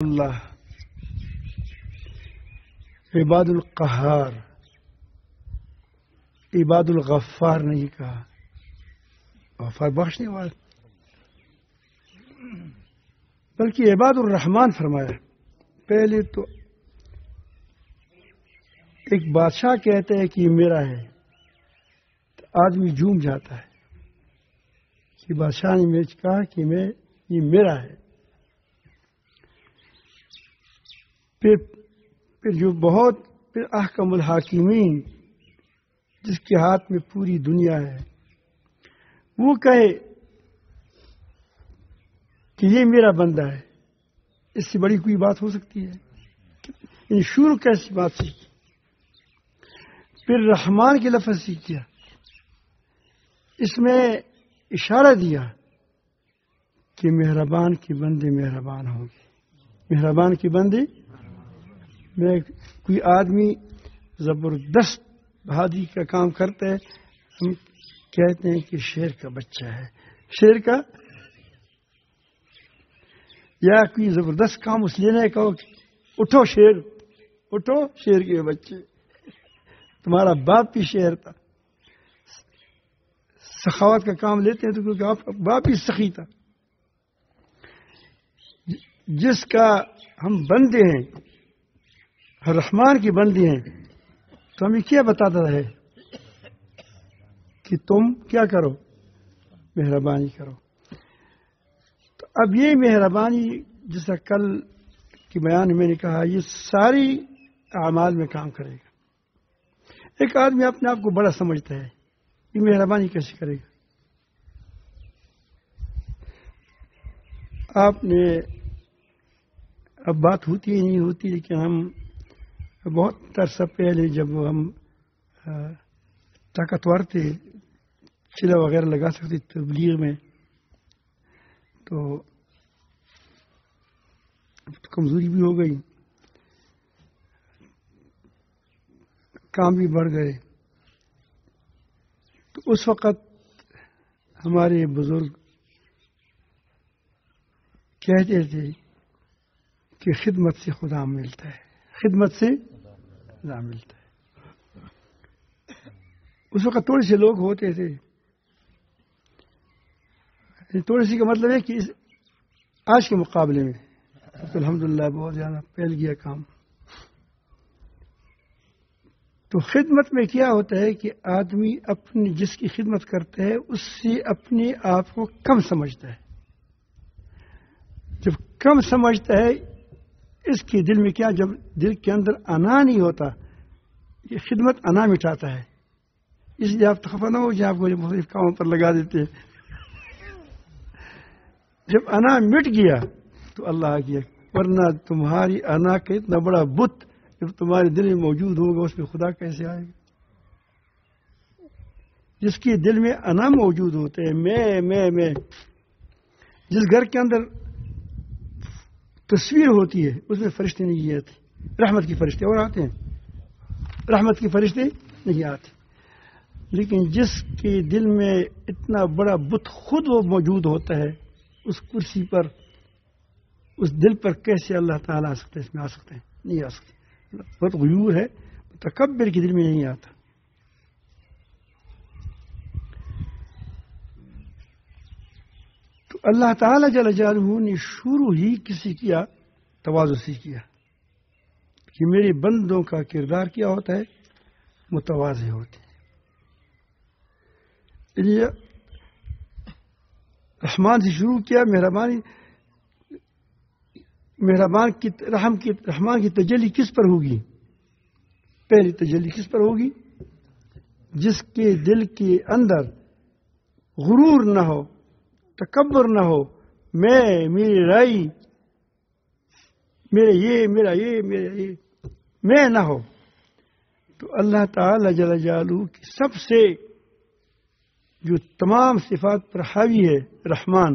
اللہ عباد القہار، عباد الغفار نہیں کہا، غفار بخشنے والا، بلکہ عباد الرحمان فرمایا۔ پہلے تو ایک بادشاہ کہتا ہے کہ یہ میرا ہے تو آدمی جھوم جاتا ہے کہ بادشاہ نے مجھ کہا کہ یہ میرا ہے۔ پھر جو پھر احکم الحاکمین جس کے ہاتھ میں پوری دنیا ہے وہ کہے کہ یہ میرا بندہ ہے، اس سے بڑی کوئی بات ہو سکتی ہے؟ یعنی شروع کیسی بات سیکھی، پھر رحمان کے لفظ سیکھا، اس میں اشارہ دیا کہ مہربان کے بندے مہربان ہوں گے، مہربان کے بندے میں کوئی آدمی زبردست بہادری کا کام کرتا ہے، ہم کہتے ہیں کہ شیر کا بچہ ہے، شیر کا، یا کوئی زبردست کام اس لیے نہیں کہو کہ اٹھو شیر، اٹھو شیر کے بچے، تمہارا باپ بھی شیر تھا۔ سخاوت کا کام لیتے ہیں تو کیونکہ آپ کا باپ ہی سخی تھا۔ جس کا ہم بندے ہیں، رحمان کی بندے ہیں، تو ہمیں کیا بتاتا ہے کہ تم کیا کرو، مہربانی کرو۔ تو اب یہ مہربانی جیسا کل کے بیان میں نے کہا، یہ ساری اعمال میں کام کرے گا۔ ایک آدمی اپنے آپ کو بڑا سمجھتا ہے، یہ مہربانی کیسے کرے گا؟ آپ نے اب بات ہوتی ہی نہیں ہوتی، لیکن ہم بہت عرصہ پہلے جب ہم طاقتور تھے، چلا وغیرہ لگا سکتے تبلیغ میں، تو کمزوری بھی ہو گئی، کام بھی بڑھ گئے۔ تو اس وقت ہمارے بزرگ کہتے تھے کہ خدمت سے خدا ملتا ہے، خدمت سے خدا ملتا ہے۔ اس وقت تھوڑے سے لوگ ہوتے تھے، تھوڑے سی کا مطلب ہے کہ آج کے مقابلے میں الحمدللہ بہت زیادہ پھیل گیا کام۔ تو خدمت میں کیا ہوتا ہے کہ آدمی اپنی جس کی خدمت کرتا ہے اس سے اپنے آپ کو کم سمجھتا ہے۔ جب کم سمجھتا ہے، اس کے دل میں کیا، جب دل کے اندر انا نہیں ہوتا، یہ خدمت انا مٹاتا ہے۔ اس لیے آپ خفا نہ ہو کہ آپ کو مختلف کاموں پر لگا دیتے ہیں۔ جب انا مٹ گیا تو اللہ آ گیا، ورنہ تمہاری انا کا اتنا بڑا بت جب تمہارے دل میں موجود ہوگا، اس میں خدا کیسے آئے گا؟ جس کے دل میں انا موجود ہوتے ہیں، میں جس گھر کے اندر تصویر ہوتی ہے اس میں فرشتے نہیں آتے، رحمت کے فرشتے اور آتے ہیں، رحمت کے فرشتے نہیں آتے۔ لیکن جس کے دل میں اتنا بڑا بت خود وہ موجود ہوتا ہے، اس کرسی پر، اس دل پر کیسے اللہ تعالیٰ آ سکتے ہیں؟ اس میں آ سکتے ہیں؟ نہیں آ سکتے۔ بہت غیور ہے، تکبر کے دل میں نہیں آتا۔ تو اللہ تعالیٰ جل جلالہ نے شروع ہی کسی کیا تواضع سے کیا کہ میرے بندوں کا کردار کیا ہوتا ہے، متواضع ہوتے ہیں۔ رحمان سے شروع کیا، رحمان کی تجلی کس پر ہوگی؟ پہلی تجلی کس پر ہوگی؟ جس کے دل کے اندر غرور نہ ہو، تکبر نہ ہو، میری رائی، میرا یہ میں نہ ہو۔ تو اللہ تعالی جل جلالہ کی سب سے جو تمام صفات پر حاوی ہے رحمان،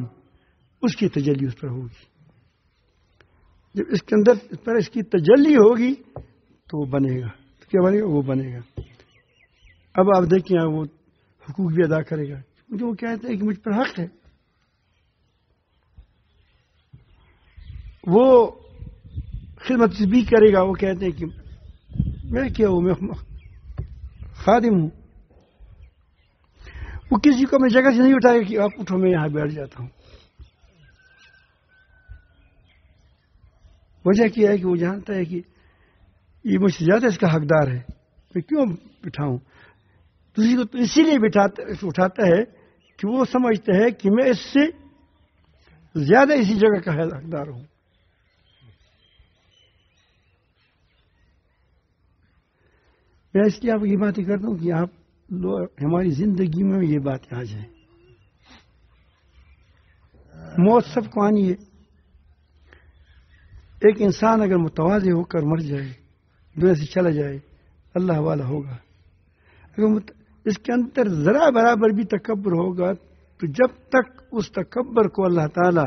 اس کی تجلی اس پر ہوگی۔ جب اس کے اندر اس پر اس کی تجلی ہوگی تو وہ بنے گا۔ تو کیا بنے گا؟ وہ بنے گا۔ اب آپ دیکھیں وہ حقوق بھی ادا کرے گا، کیونکہ وہ کہتے ہیں کہ مجھ پر حق ہے۔ وہ خدمت بھی کرے گا، وہ کہتے ہیں کہ میں کیا ہوں، میں خادم ہوں. وہ کسی کو میں جگہ سے نہیں اٹھائے گا کہ آپ اٹھو میں یہاں بیٹھ جاتا ہوں. وجہ کیا ہے کہ وہ جانتا ہے کہ یہ مجھ سے زیادہ اس کا حقدار ہے، میں کیوں بٹھاؤں. کسی کو تو اسی لیے اٹھاتا ہے کہ وہ سمجھتا ہے کہ میں اس سے زیادہ اسی جگہ کا حقدار ہوں. میں اس لیے آپ کو یہ باتیں کرتا ہوں کہ آپ ہماری زندگی میں یہ باتیں آ جائیں. موت سب کو آنی ہے. ایک انسان اگر متواضع ہو کر مر جائے، دنیا سے چلا جائے، اللہ والا ہوگا. اگر اس کے اندر ذرا برابر بھی تکبر ہوگا تو جب تک اس تکبر کو اللہ تعالی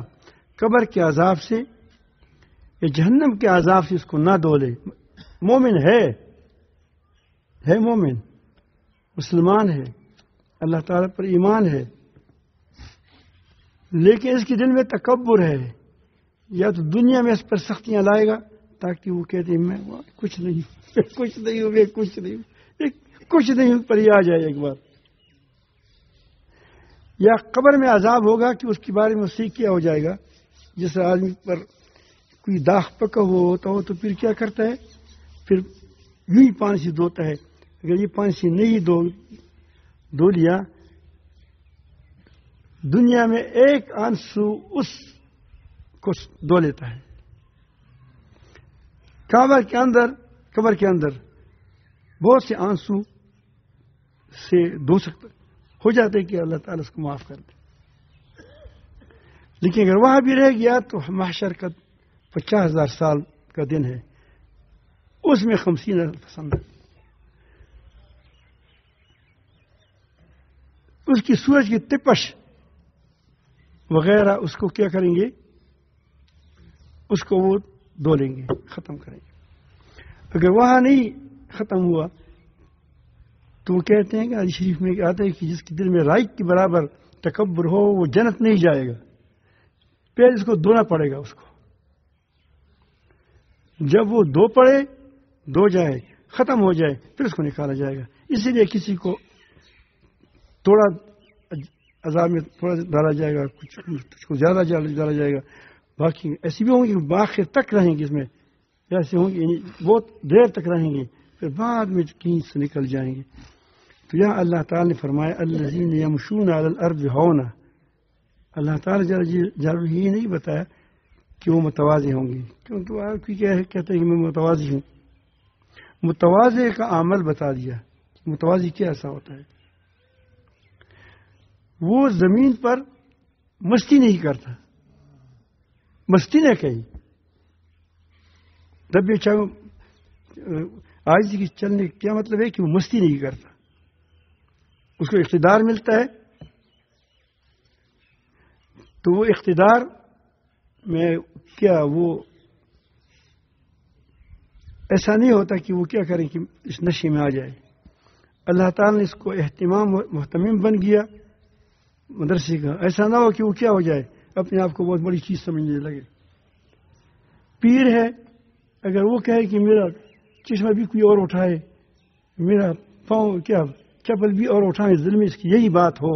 قبر کے عذاب سے یا جہنم کے عذاب سے اس کو نہ دولے. مومن ہے مومن، مسلمان ہے، اللہ تعالی پر ایمان ہے، لیکن اس کے دل میں تکبر ہے. یا تو دنیا میں اس پر سختیاں لائے گا تاکہ وہ کہتے ہیں میں کچھ نہیں ہوں پر یہ آ جائے ایک بار. یا قبر میں عذاب ہوگا کہ اس کے بارے میں اس سے کیا ہو جائے گا. جس آدمی پر کوئی داغ پکا ہوا ہوتا ہو تو پھر کیا کرتا ہے، پھر یوں ہی پانی سے دھوتا ہے. اگر یہ پانی سے نہیں دھو لیا، دنیا میں ایک آنسو اس کو دھو لیتا ہے. قبر کے اندر بہت سے آنسو سے دھو سکتا ہو جاتے کہ اللہ تعالیٰ اس کو معاف کر دے. لیکن اگر وہاں بھی رہ گیا تو محشر کا 50,000 سال کا دن ہے، اس میں 50,000 پسند ہے. اس کی سورج کی تپش وغیرہ اس کو کیا کریں گے، اس کو وہ دھو لیں گے، ختم کریں گے. اگر وہاں نہیں ختم ہوا تو وہ کہتے ہیں کہ حدیث شریف میں آتا ہے کہ جس کے دل میں رائی کے برابر تکبر ہو وہ جنت نہیں جائے گا. پہلے اس کو دھونا پڑے گا. اس کو جب وہ دھو جائے، ختم ہو جائے، پھر اس کو نکالا جائے گا. اسی لیے کسی کو تھوڑا عذاب میں تھوڑا ڈالا جائے گا، کچھ کو زیادہ ڈالا جائے گا. باقی ایسی بھی ہوں گی کہ باخر تک رہیں گے، اس میں ایسے ہوں گے بہت دیر تک رہیں گے، پھر بعد میں کہیں سے نکل جائیں گے. تو یہاں اللہ تعالی نے فرمایا الذین یمشون علی الارض ہونا. اللہ تعالی جل یہ نہیں بتایا کہ وہ متواضع ہوں گے، کیونکہ آپ کہتے ہیں کہ میں متواضع ہوں. متواضع کا عمل بتا دیا. متواضع کیا ایسا ہوتا ہے، وہ زمین پر مستی نہیں کرتا. مستی نہ کہیں تب آج کی چلنے کیا مطلب ہے کہ وہ مستی نہیں کرتا. اس کو اقتدار ملتا ہے تو وہ اقتدار میں کیا وہ ایسا نہیں ہوتا کہ وہ کیا کریں کہ اس نشے میں آ جائے. اللہ تعالیٰ نے اس کو اہتمام مہتمم بن گیا مدرسے کا. ایسا نہ ہو کہ وہ کیا ہو جائے، اپنے آپ کو بہت بڑی چیز سمجھنے لگے. پیر ہے، اگر وہ کہے کہ میرا چشمہ بھی کوئی اور اٹھائے، میرا پاؤں کیا چپل بھی اور اٹھائے، دل میں اس کی یہی بات ہو.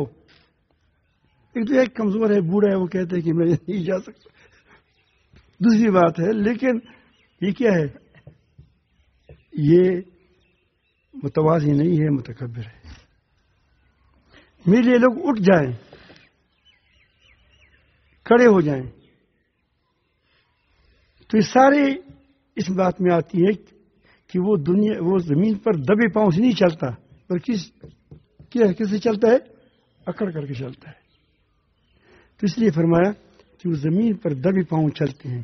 ایک تو ایک کمزور ہے، بوڑھا ہے، وہ کہتے ہیں کہ میں نہیں جا سکتا. دوسری بات ہے، لیکن یہ کیا ہے، یہ متواضع نہیں ہے، متکبر ہے. میرے لیے لوگ اٹھ جائیں، کھڑے ہو جائیں، تو یہ سارے اس بات میں آتی ہے کہ وہ زمین پر دبے پاؤں سے نہیں چلتا، اور کس سے چلتا ہے، اکڑ کر کے چلتا ہے. تو اس لیے فرمایا کہ وہ زمین پر دبے پاؤں چلتے ہیں.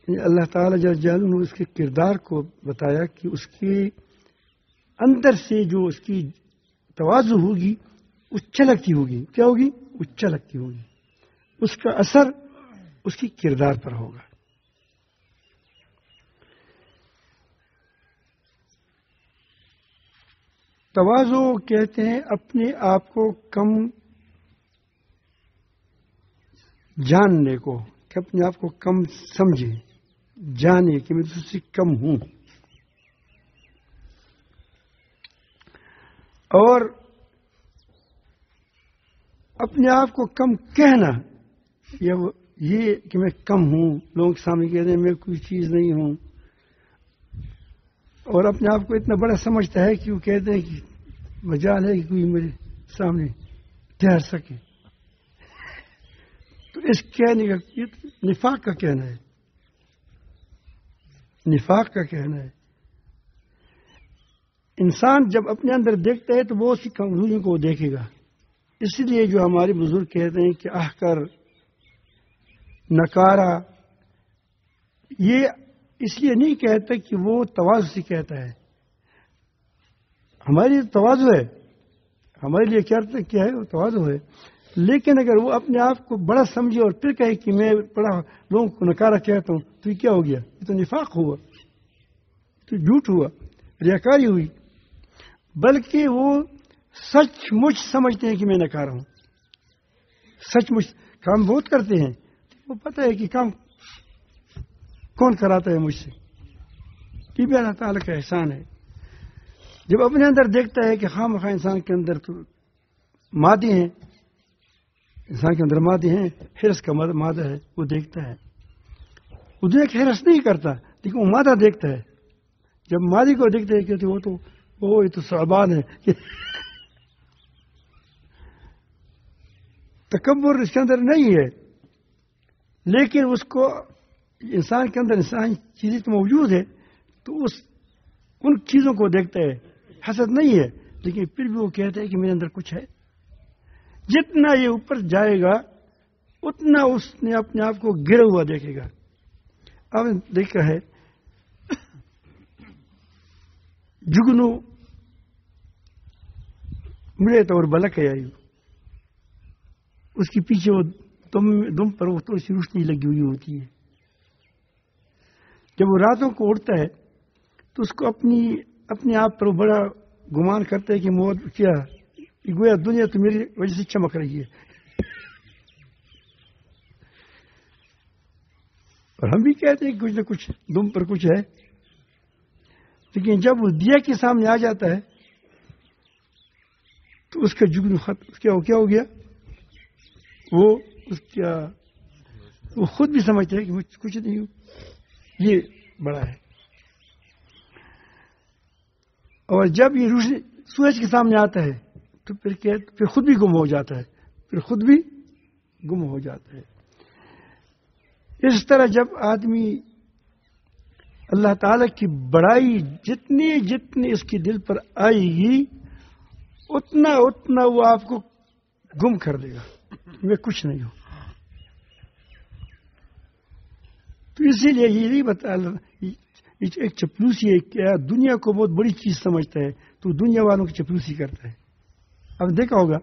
اللہ تعالیٰ جل جلالہ نے اس کے کردار کو بتایا کہ اس کے اندر سے جو اس کی تواضع ہوگی وہ چلکتی ہوگی. کیا ہوگی؟ وہ چلکتی ہوگی. اس کا اثر اس کی کردار پر ہوگا. تواضع کہتے ہیں اپنے آپ کو کم جاننے کو، کہ اپنے آپ کو کم سمجھیں. جانے کہ میں دوسرے سے کم ہوں. اور اپنے آپ کو کم کہنا یہ کہ میں کم ہوں، لوگوں کے سامنے کہتے ہیں میں کوئی چیز نہیں ہوں، اور اپنے آپ کو اتنا بڑا سمجھتا ہے کہ وہ کہتے ہیں کہ مجال ہے کہ کوئی میرے سامنے ٹھہر سکے. تو اس کہنے کا یہ نفاق کا کہنا ہے، نفاق کا کہنا ہے. انسان جب اپنے اندر دیکھتا ہے تو وہ اس کی کمزوریوں کو دیکھے گا. اس لیے جو ہمارے بزرگ کہتے ہیں کہ احقر، نکارا، یہ اس لیے نہیں کہتا کہ وہ تواضع سے کہتا ہے. ہمارے لیے تواضع ہے، ہمارے لیے کیا ہے وہ تواضع ہے. لیکن اگر وہ اپنے آپ کو بڑا سمجھے اور پھر کہے کہ میں بڑا لوگوں کو نکارا کہتا ہوں تو یہ کیا ہو گیا؟ یہ تو نفاق ہوا، تو جھوٹ ہوا، ریاکاری ہوئی. بلکہ وہ سچ مچ سمجھتے ہیں کہ میں نکارا ہوں، سچ مچ کام بہت کرتے ہیں، وہ پتہ ہے کہ کام کون کراتا ہے مجھ سے. یہ بھی اللہ تعالیٰ کا احسان ہے. جب اپنے اندر دیکھتا ہے کہ خواہ مخواہ انسان کے اندر تو مادے ہیں، انسان کے اندر مادے ہیں، حرص کا مادہ ہے، وہ دیکھتا ہے. وہ دنیا کی حرص نہیں کرتا لیکن وہ مادہ دیکھتا ہے. جب مادی کو دیکھتے ہیں کہتے وہ یہ تو صعبان ہے. تکبر اس کے اندر نہیں ہے، لیکن اس کو انسان کے اندر انسان چیزیں تو موجود ہے تو ان چیزوں کو دیکھتا ہے. حسد نہیں ہے لیکن پھر بھی وہ کہتا ہے کہ میرے اندر کچھ ہے. جتنا یہ اوپر جائے گا اتنا اس نے اپنے آپ کو گرا ہوا دیکھے گا. آپ نے دیکھا ہے جگنو مڑے تو اور بلک ہے آئی، اس کے پیچھے وہ دم پر وہ تھوڑی سی روشنی لگی ہوئی ہوتی ہے. جب وہ راتوں کو اڑتا ہے تو اس کو اپنے آپ پر بڑا گمان کرتا ہے کہ موت کیا گویا دنیا تو میری وجہ سے چمک رہی ہے. اور ہم بھی کہتے ہیں کہ کچھ نہ کچھ دم پر کچھ ہے، لیکن جب وہ دیا کے سامنے آ جاتا ہے تو اس کا جگنو کیا ہو گیا؟ وہ خود بھی سمجھتا ہے کہ مجھ کچھ نہیں ہوں، یہ بڑا ہے. اور جب یہ روشنی سورج کے سامنے آتا ہے تو پھر خود بھی گم ہو جاتا ہے، اس طرح جب آدمی اللہ تعالی کی بڑائی جتنی اس کے دل پر آئے گی اتنا وہ آپ کو گم کر دے گا، میں کچھ نہیں ہوں. تو اسی لیے یہ نہیں بتا ایک چپلوسی ہے کہ دنیا کو بہت بڑی چیز سمجھتا ہے تو دنیا والوں کی چپلوسی کرتا ہے. اب دیکھا ہوگا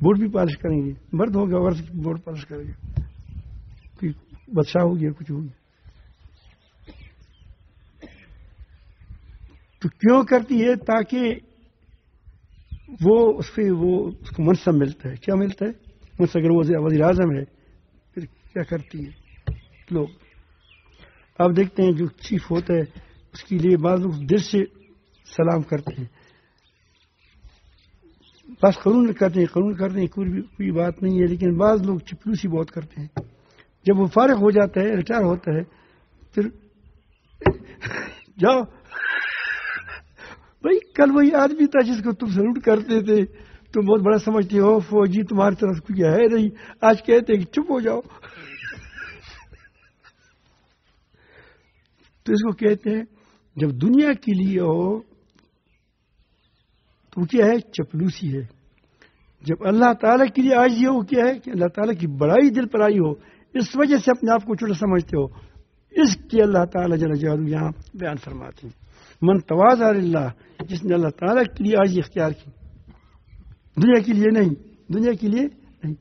بورڈ بھی پالش کریں گے، مرد ہوگا عورت بورڈ پالش کرے گا، کوئی بادشاہ ہو گیا کچھ ہو گیا. تو کیوں کرتی ہے؟ تاکہ اس کو منصب ملتا ہے. کیا ملتا ہے منصب؟ اگر وہ وزیر اعظم ہے پھر کیا کرتی ہے لوگ؟ آپ دیکھتے ہیں جو چیف ہوتا ہے اس کے لیے بعض لوگ دل سے سلام کرتے ہیں، بس قانون کرتے ہیں کوئی بات نہیں ہے، لیکن بعض لوگ چپلوسی بہت کرتے ہیں. جب وہ فارغ ہو جاتا ہے، ریٹائر ہوتا ہے، پھر جاؤ بھائی کل وہی آدمی تھا جس کو تم سلوٹ کرتے تھے، تم بہت بڑا سمجھتے ہو، فوجی تمہاری طرف کچھ ہے نہیں، آج کہتے ہیں کہ چپ ہو جاؤ. تو اس کو کہتے ہیں جب دنیا کے لیے ہو تو کیا ہے؟ چپلوسی ہے. جب اللہ تعالیٰ کے لیے عاجزی ہو کیا ہے کہ اللہ تعالیٰ کی بڑائی دل پر آئی ہو، اس وجہ سے اپنے آپ کو چھوٹا سمجھتے ہو. اس کی اللہ تعالیٰ جل جلالہ یہاں بیان فرماتے ہیں من تواضع للہ، جس نے اللہ تعالیٰ کے لیے عاجزی اختیار کی، دنیا کے لیے نہیں،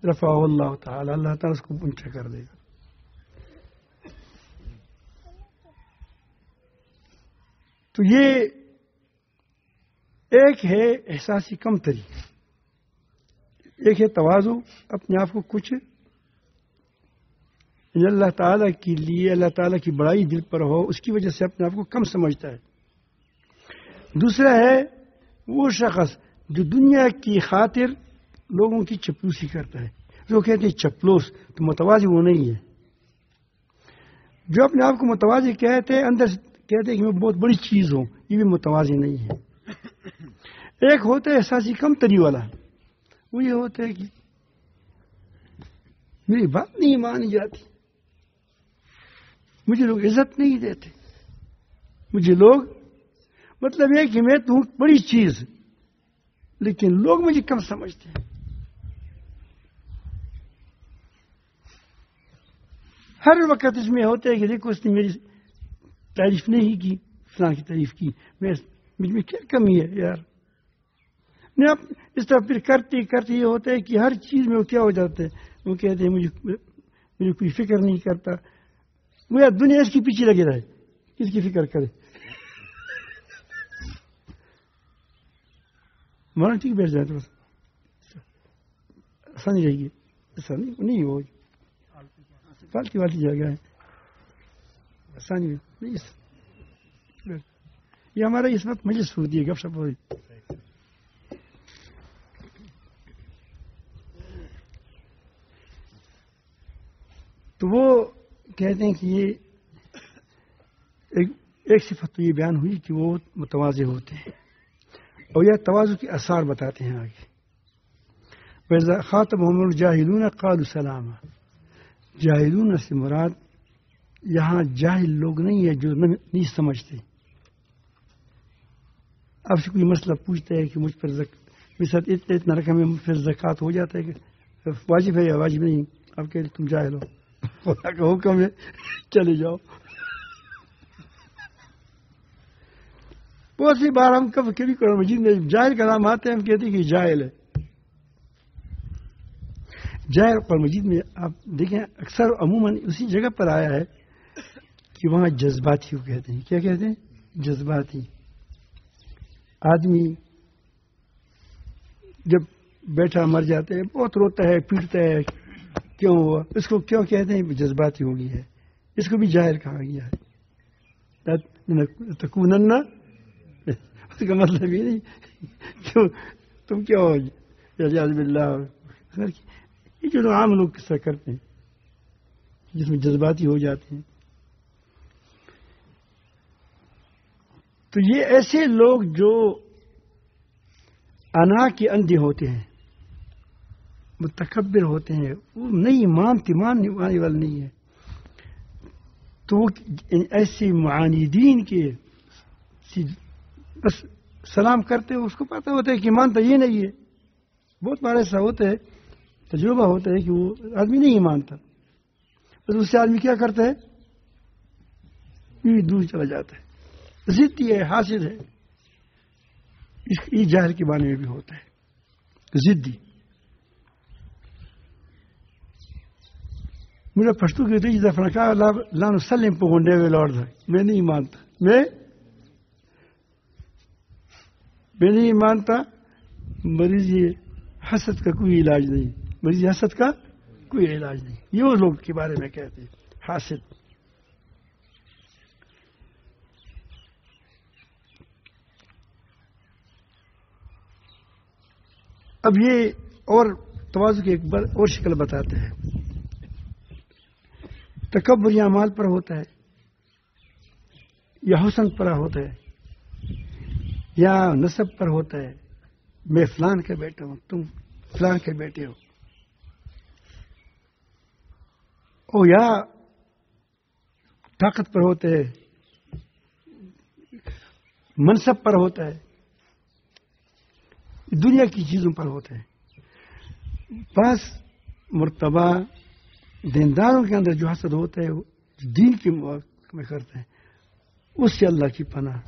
رفعہ اللہ تعالیٰ، اللہ تعالیٰ اس کو اونچا کر دے گا. تو یہ ایک ہے احساسی کمتری، ایک ہے تواضع، اپنے آپ کو کچھ اللہ تعالیٰ کے لیے اللہ تعالیٰ کی بڑائی دل پر ہو، اس کی وجہ سے اپنے آپ کو کم سمجھتا ہے۔ دوسرا ہے وہ شخص جو دنیا کی خاطر لوگوں کی چپلوسی کرتا ہے، جو کہتے ہیں چپلوس، تو متواضع وہ نہیں ہے۔ جو اپنے آپ کو متواضع کہتے ہیں، اندر سے کہتے ہیں کہ میں بہت بڑی چیز ہوں، یہ بھی متواضع نہیں ہے۔ ایک ہوتا ہے احساسی کم تری والا، وہ یہ ہوتا ہے کہ میری بات نہیں مانی جاتی، مجھے لوگ عزت نہیں دیتے، مجھے لوگ مطلب یہ کہ میں تو ہوں بڑی چیز، لیکن لوگ مجھے کم سمجھتے ہیں۔ ہر وقت اس میں ہوتا ہے کہ دیکھو اس نے میری تعریف نہیں کی، فلاں کی تعریف کی، مجھ میں کیا کمی ہے یار۔ نہیں، آپ اس طرح پھر کرتے کرتے یہ ہوتا ہے کہ ہر چیز میں وہ کیا ہو جاتا ہے، وہ کہتے ہیں مجھے کوئی فکر نہیں کرتا، وہ یار دنیا اس کے پیچھے لگے رہے، کس کی فکر کرے۔ مانا ٹھیک بیٹھ جائے تو آسانی رہے گی، ایسا نہیں ہو پالتی والتی جگہ ہے، آسانی نہیں۔ یہ ہمارا اس وقت مجلس ہوتی ہے، گپ شپ ہوتی۔ تو وہ کہتے ہیں کہ یہ ایک صفت تو یہ بیان ہوئی کہ وہ متواضع ہوتے ہیں، اور یہ تواضع کے آثار بتاتے ہیں آگے۔ وَإِذَا خَاطَبَهُمُ الْجَاهِلُونَ قَالُوا سَلَامًا۔ جاہلون سے مراد یہاں جاہل لوگ نہیں ہے جو نہیں سمجھتے۔ آپ سے کوئی مسئلہ پوچھتا ہے کہ مجھ پر میرے ساتھ اتنا رقم ہے، پھر زکوٰۃ ہو جاتا ہے کہ واجب ہے یا واجب نہیں، آپ کہہ رہے تم جاہل ہو، خدا کا حکم ہے چلے جاؤ۔ بہت سی بار ہم کبھی قرآن مجید میں جاہل کا نام آتے ہیں، ہم کہتے ہیں کہ جاہل ہے۔ جاہل قرآن مجید میں آپ دیکھیں اکثر عموماً اسی جگہ پر آیا ہے کہ وہاں جذباتی وہ کہتے ہیں، کیا کہتے ہیں؟ جذباتی۔ آدمی جب بیٹھا مر جاتا ہے بہت روتا ہے، پیٹتا ہے، کیوں ہوا؟ اس کو کیوں کہتے ہیں؟ جذباتی ہو گئی ہے، اس کو بھی جاہل کہا گیا ہے۔ تکونن، اس کا مطلب یہ نہیں کیوں تم کیا ہو اعوذ باللہ، یہ جو عام لوگ قصہ کرتے ہیں جس میں جذباتی ہو جاتے ہیں۔ تو یہ ایسے لوگ جو انا کے اندھے ہوتے ہیں، متکبر ہوتے ہیں، وہ نہیں ماننے والے نہیں ہے، تو وہ ایسے معاندین کے بس سلام کرتے ہیں، اس کو پتہ ہوتا ہے کہ مانتا یہ نہیں ہے۔ بہت بار ایسا ہوتا ہے، تجربہ ہوتا ہے کہ وہ آدمی نہیں مانتا، بس اس سے آدمی کیا کرتا ہے، یہ دور چلا جاتا ہے، ضدی ہے، حاسد ہے۔ یہ جاہل کے بارے میں بھی ہوتا ہے، ضدی۔ مجھے پشتو کی ہوتی ہے فنکا لانو سلم پگنڈے ہوئے لوٹ دھا، میں نہیں مانتا، میں نہیں مانتا۔ مریض حسد کا کوئی علاج نہیں، مریض حسد کا کوئی علاج نہیں، یہ وہ لوگ کے بارے میں کہتے ہیں حاسد۔ اب یہ اور تواضع کی ایک اور شکل بتاتے ہیں۔ تکبر یا مال پر ہوتا ہے، یا حسن پر ہوتا ہے، یا نسب پر ہوتا ہے، میں فلان کا بیٹا ہوں، تم فلان کے بیٹے ہو، او یا طاقت پر ہوتا ہے، منصب پر ہوتا ہے، دنیا کی چیزوں پر ہوتا ہے۔ بس مرتبہ دینداروں کے اندر جو حسد ہوتا ہے وہ دین کے موقع میں کرتے ہیں، اس سے اللہ کی پناہ۔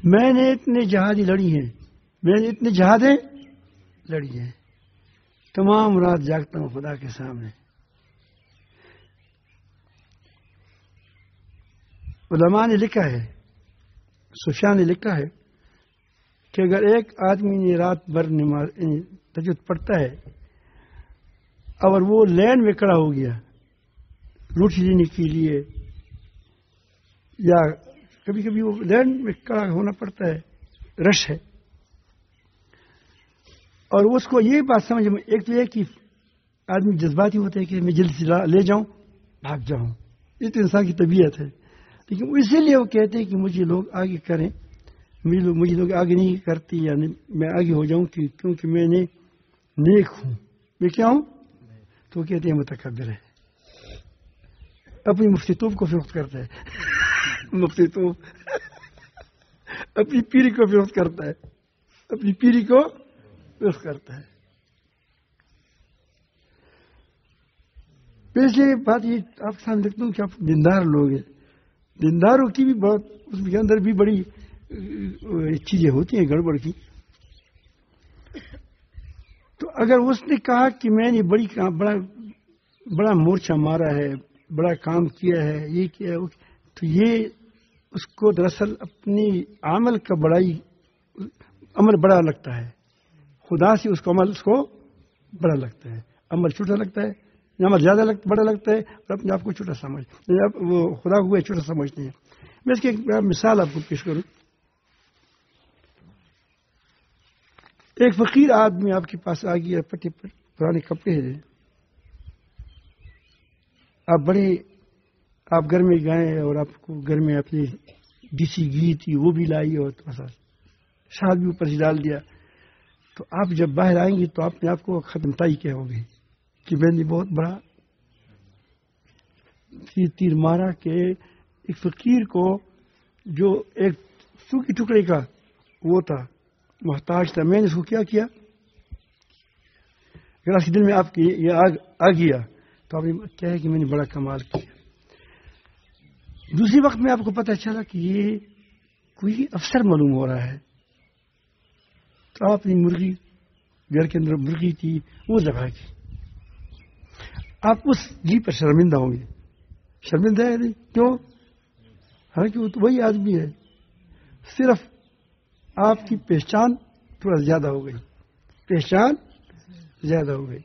میں نے اتنے جہادیں لڑی ہیں، میں نے اتنے جہادیں لڑی ہیں، تمام رات جاگتا ہوں خدا کے سامنے۔ علماء نے لکھا ہے، سفیان نے لکھا ہے کہ اگر ایک آدمی نے رات بھر نماز تہجد پڑھتا ہے اور وہ لین میں کھڑا ہو گیا روٹی لینے کے لیے، یا کبھی کبھی وہ لین میں کھڑا ہونا پڑتا ہے، رش ہے، اور اس کو یہ بات سمجھ میں، ایک تو یہ کہ آدمی جذباتی ہوتا ہے کہ میں جلد سے لے جاؤں، بھاگ جاؤں، یہ تو انسان کی طبیعت ہے، لیکن اسی لیے وہ کہتے ہیں کہ مجھے لوگ آگے کریں، مجھے لوگ آگے نہیں کرتے، یعنی میں آگے ہو جاؤں کیونکہ میں نے نیک ہوں، میں کیا ہوں؟ تو وہ کہتے ہیں متکبر ہے، اپنی مفتی توپ کو فروخت کرتا ہے مفتی توپ اپنی پیری کو فروخت کرتا ہے، اپنی پیری کو فروخت کرتا ہے۔ پہلے بات یہ آپ کے سامنے لکھتا ہوں کہ آپ دیندار لوگ ہیں، دینداروں کی بھی بہت اس کے اندر بھی بڑی چیزیں ہوتی ہیں گڑبڑ کی۔ تو اگر اس نے کہا کہ میں نے بڑا مورچہ مارا ہے، بڑا کام کیا ہے، یہ کیا ہے، تو یہ اس کو دراصل اپنی عمل کا عمل بڑا لگتا ہے، خدا سے اس کو عمل اس کو بڑا لگتا ہے، عمل چھوٹا لگتا ہے، عمل زیادہ بڑا لگتا ہے، اور اپنے آپ کو چھوٹا وہ خدا کو چھوٹا سمجھتے ہیں۔ میں اس کی ایک مثال آپ کو پیش کروں۔ ایک فقیر آدمی آپ کے پاس آ گیا، پٹے پر پرانے کپڑے ہیں، آپ گھر میں گئے اور آپ کو گھر میں اپنی دیسی گھی تھی وہ بھی لائی اور شاد بھی اوپر سے ڈال دیا، تو آپ جب باہر آئیں گے تو آپ کو ختمتائی کہو گے کہ میں نے بہت بڑا تیر مارا کہ ایک فقیر کو جو ایک سوکھی ٹکڑے کا وہ تھا، محتاج تھا، میں نے اس کو کیا اگر آپ کے دل میں آپ کی یہ آ گیا تو آپ نے کیا ہے کہ میں نے بڑا کمال کیا۔ دوسری وقت میں آپ کو پتہ چلا کہ یہ کوئی افسر معلوم ہو رہا ہے، تو آپ نے مرغی، گھر کے اندر مرغی تھی وہ ذبح کی، آپ اس گھی پر شرمندہ ہوں گے، شرمندہ ہے نہیں کیوں؟ حالانکہ وہ تو وہی آدمی ہے، صرف آپ کی پہچان تھوڑا زیادہ ہو گئی، پہچان زیادہ ہو گئی۔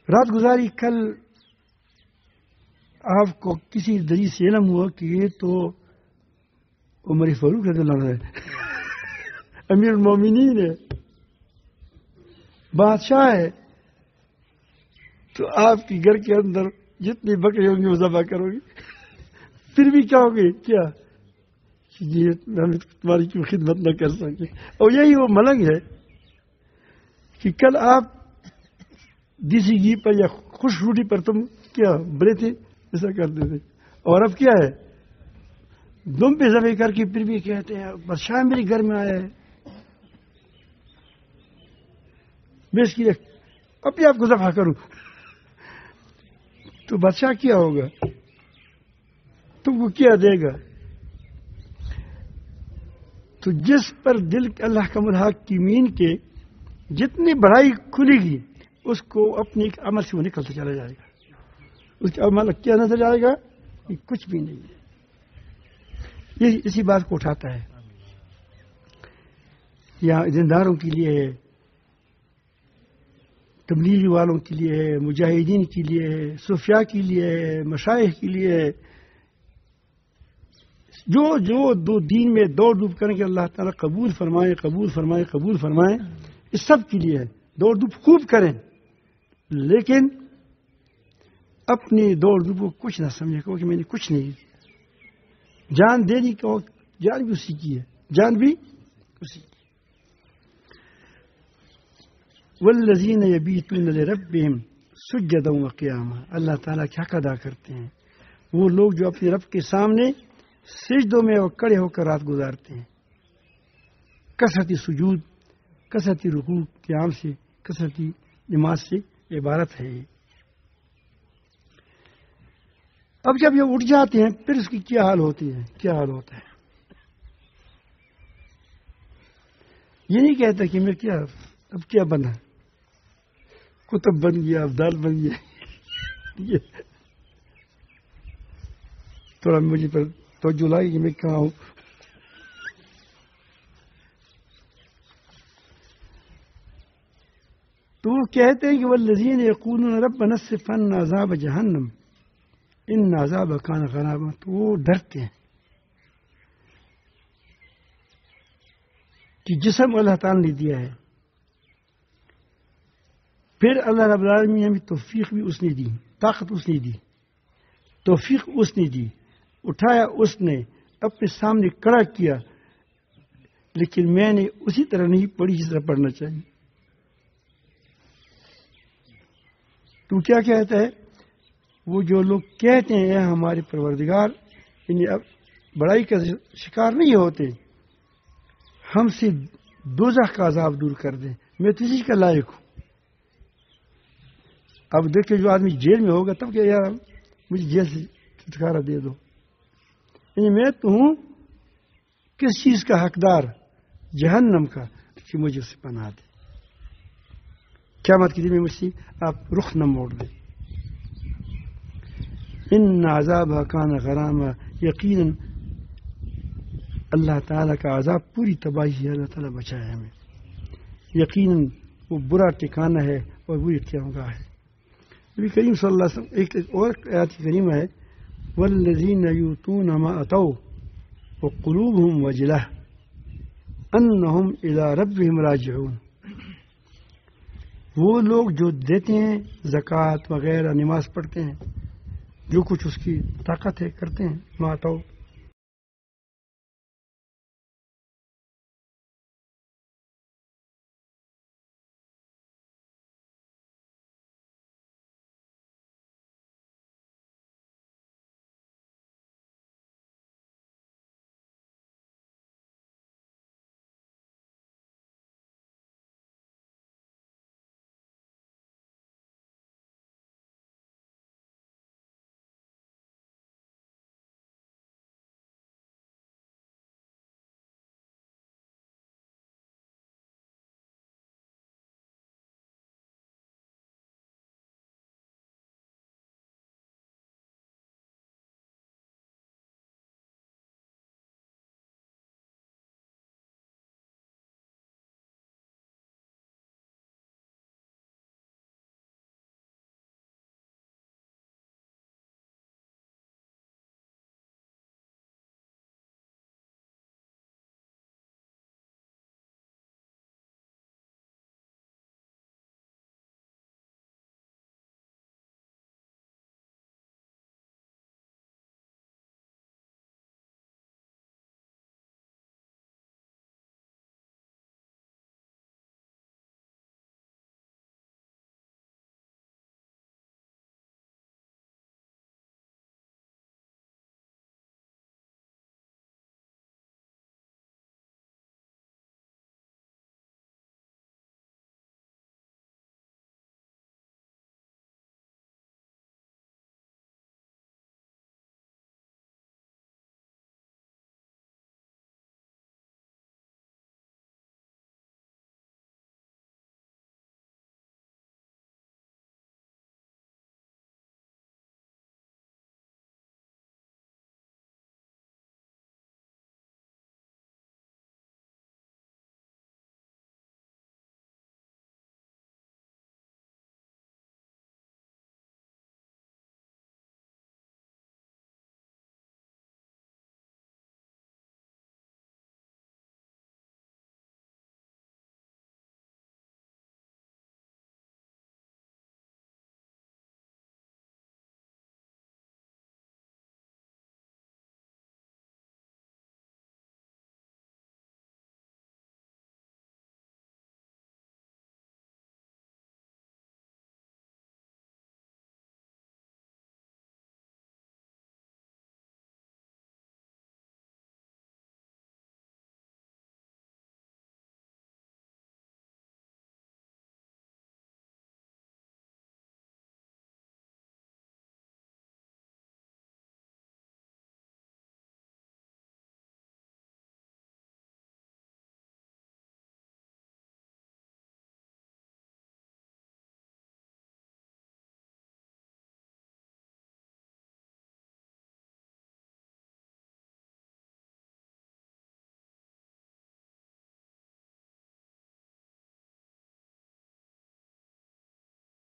رات گزاری کل آپ کو کسی ذریعے سے علم ہوا کہ یہ تو عمر فاروق رضی اللہ عنہ ہے، امیر المومنین ہے، بادشاہ ہے، تو آپ کے گھر کے اندر جتنے بکرے ہوں گے وہ ذبح کرو گے، پھر بھی کیا ہوگے کیا ہم تمہاری کیوں خدمت نہ کر سکے۔ اور یہی وہ ملنگ ہے کہ کل آپ دیسی گھی پر یا خوش روٹی پر تم کیا بڑے تھے، ایسا کرتے تھے، اور اب کیا ہے دم پہ ذبح کر کے پھر بھی کہتے ہیں بادشاہ میرے گھر میں آیا ہے، میں اس کی اپنے آپ کو ذبح کروں، تو بادشاہ کیا ہوگا، تم کو کیا دے گا؟ تو جس پر دل اللہ کا متحکمین کے جتنی بڑائی کھلے گی اس کو اپنے عمل سے وہ نکلتا چلا جائے گا، اس کا عمل کیا نظر جائے گا کہ کچھ بھی نہیں ہے۔ یہ اسی بات کو اٹھاتا ہے، یا دینداروں کے لیے ہے، تبلیغ والوں کے لیے ہے، مجاہدین کے لیے ہے، صوفیاء کے لیے ہے، مشائخ کے لیے ہے، جو دو دین میں دوڑ دھوپ کریں کہ اللہ تعالیٰ قبول فرمائے قبول فرمائے قبول فرمائے، اس سب کے لیے ہے، دوڑ دھوپ خوب کریں، لیکن اپنی دوڑ دھوپ کو کچھ نہ سمجھے کہ میں نے کچھ نہیں، جان دینی کو جان بھی اسی کی ہے، جان بھی اسی کی۔ والذین یبیتون لربہم سجدا وقیاما، اللہ تعالیٰ کی حق ادا کرتے ہیں وہ لوگ جو اپنے رب کے سامنے سجدوں میں اور کھڑے ہو کر رات گزارتے ہیں، کثرتی سجود، کثرتی رکوع قیام سے، کثرتی نماز سے عبارت ہے یہ۔ اب جب یہ اٹھ جاتے ہیں پھر اس کی کیا حال ہوتی ہے، کیا حال ہوتا ہے؟ یہ نہیں کہتا کہ میں کیا اب کیا بنا، کتب بن گیا، ابدال بن گیا، تھوڑا مجھے پر توجہ لائی کہ میں کہاں ہوں۔ تو وہ کہتے ہیں کہ والذین یقولون ربنا اصرف عنا عذاب جہنم ان عذابها کان غراما، تو وہ ڈرتے ہیں کہ جسم اللہ تعالیٰ نے دیا ہے، پھر اللہ رب العالمین نے ہمیں توفیق بھی اس نے دی، طاقت اس نے دی، توفیق اس نے دی، اٹھایا اس نے، اپنے سامنے کھڑا کیا، لیکن میں نے اسی طرح نہیں پڑھی جس طرح پڑھنا چاہیے۔ تو کیا کہتا ہے؟ وہ جو لوگ کہتے ہیں اے ہمارے پروردگار، یعنی اب بڑائی کا شکار نہیں ہوتے، ہم سے دوزخ کا عذاب دور کر دیں، میں تو اسی کا لائق ہوں۔ اب دیکھیں جو آدمی جیل میں ہوگا تب کہ یار مجھے جیل سے چھٹکارا دے دو، یعنی میں تو ہوں کس چیز کا حقدار؟ جہنم کا، کہ مجھے اسے پناہ دے۔ قیامت کے دن میں مجھ سے آپ رخ نہ موڑ دیں۔ ان عذابها کان غراما، یقیناً اللہ تعالیٰ کا عذاب پوری تباہی ہے، اللہ تعالیٰ بچائے ہمیں، یقیناً وہ برا ٹھکانہ ہے اور بری قیامگاہ ہے۔ نبی کریم صلی اللہ علیہ وسلم ایک اور آیت کریمہ ہے والذین یؤتون ما اتوا وقلوبهم وجلہ انہم الی ربہم راجعون، وہ لوگ جو دیتے ہیں زکوٰۃ وغیرہ، نماز پڑھتے ہیں، جو کچھ اس کی طاقت ہے کرتے ہیں، ما اتوا